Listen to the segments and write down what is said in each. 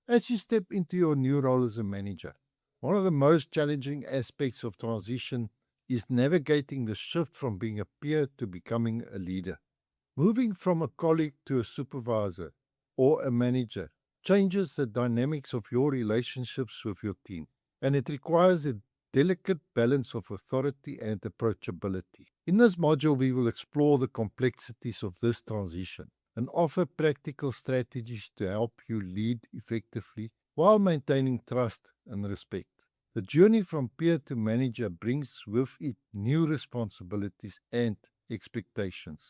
As you step into your new role as a manager, one of the most challenging aspects of transition is navigating the shift from being a peer to becoming a leader. Moving from a colleague to a supervisor or a manager changes the dynamics of your relationships with your team, and it requires a delicate balance of authority and approachability. In this module, we will explore the complexities of this transition and offer practical strategies to help you lead effectively while maintaining trust and respect. The journey from peer to manager brings with it new responsibilities and expectations.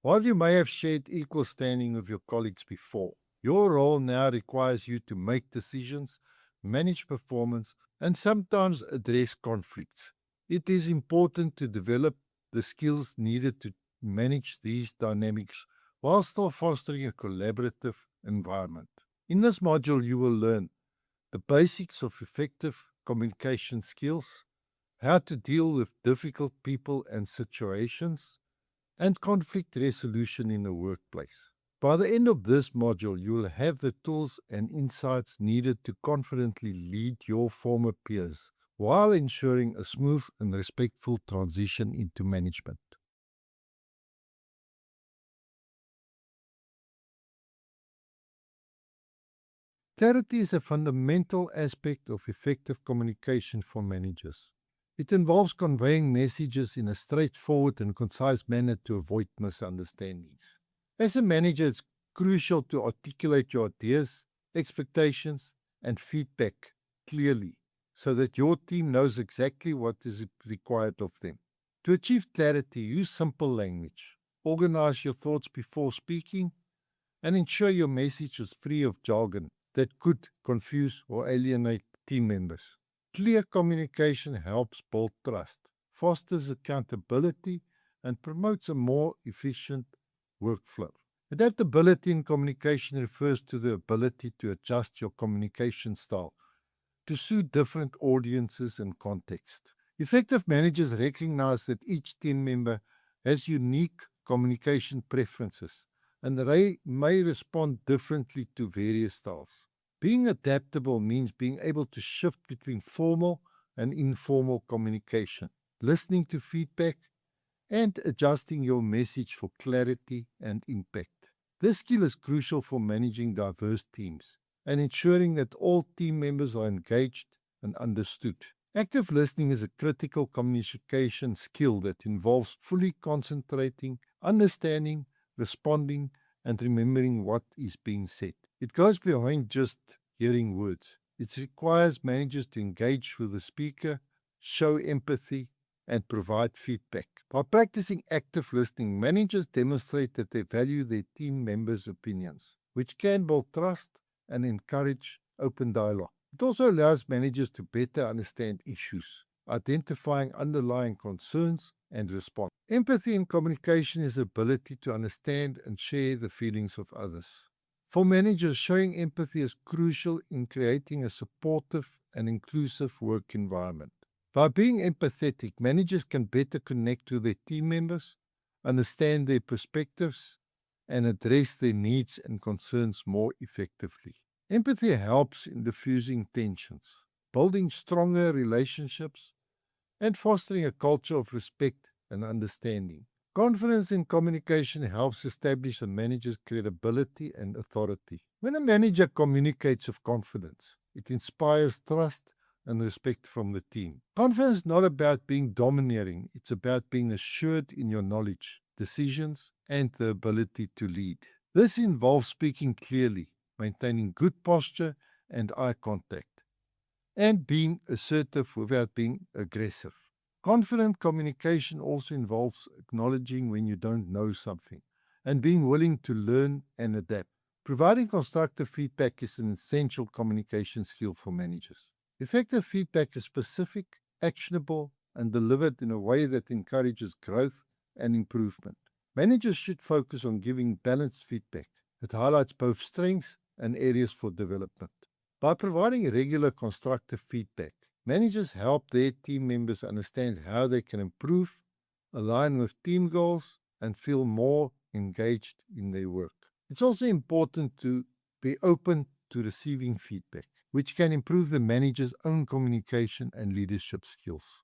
While you may have shared equal standing with your colleagues before, your role now requires you to make decisions, manage performance, and sometimes address conflicts. It is important to develop the skills needed to manage these dynamics while still fostering a collaborative environment. In this module, you will learn the basics of effective communication skills, how to deal with difficult people and situations, and conflict resolution in the workplace. By the end of this module, you will have the tools and insights needed to confidently lead your former peers while ensuring a smooth and respectful transition into management. Clarity is a fundamental aspect of effective communication for managers. It involves conveying messages in a straightforward and concise manner to avoid misunderstandings. As a manager, it's crucial to articulate your ideas, expectations, and feedback clearly so that your team knows exactly what is required of them. To achieve clarity, use simple language, organize your thoughts before speaking, and ensure your message is free of jargon that could confuse or alienate team members. Clear communication helps build trust, fosters accountability, and promotes a more efficient workflow. Adaptability in communication refers to the ability to adjust your communication style to suit different audiences and contexts. Effective managers recognize that each team member has unique communication preferences and they may respond differently to various styles. Being adaptable means being able to shift between formal and informal communication, listening to feedback, and adjusting your message for clarity and impact. This skill is crucial for managing diverse teams and ensuring that all team members are engaged and understood. Active listening is a critical communication skill that involves fully concentrating, understanding, responding, and remembering what is being said. It goes beyond just hearing words. It requires managers to engage with the speaker, show empathy, and provide feedback. By practicing active listening, managers demonstrate that they value their team members' opinions, which can build trust and encourage open dialogue. It also allows managers to better understand issues, identifying underlying concerns, and respond. Empathy in communication is the ability to understand and share the feelings of others. For managers, showing empathy is crucial in creating a supportive and inclusive work environment. By being empathetic, managers can better connect to their team members, understand their perspectives, and address their needs and concerns more effectively. Empathy helps in diffusing tensions, building stronger relationships, and fostering a culture of respect and understanding. Confidence in communication helps establish a manager's credibility and authority. When a manager communicates with confidence, it inspires trust and respect from the team. Confidence is not about being domineering, it's about being assured in your knowledge, decisions, and the ability to lead. This involves speaking clearly, maintaining good posture and eye contact, and being assertive without being aggressive. Confident communication also involves acknowledging when you don't know something and being willing to learn and adapt. Providing constructive feedback is an essential communication skill for managers. Effective feedback is specific, actionable, and delivered in a way that encourages growth and improvement. Managers should focus on giving balanced feedback. It highlights both strengths and areas for development. By providing regular constructive feedback, managers help their team members understand how they can improve, align with team goals, and feel more engaged in their work. It's also important to be open to receiving feedback, which can improve the manager's own communication and leadership skills.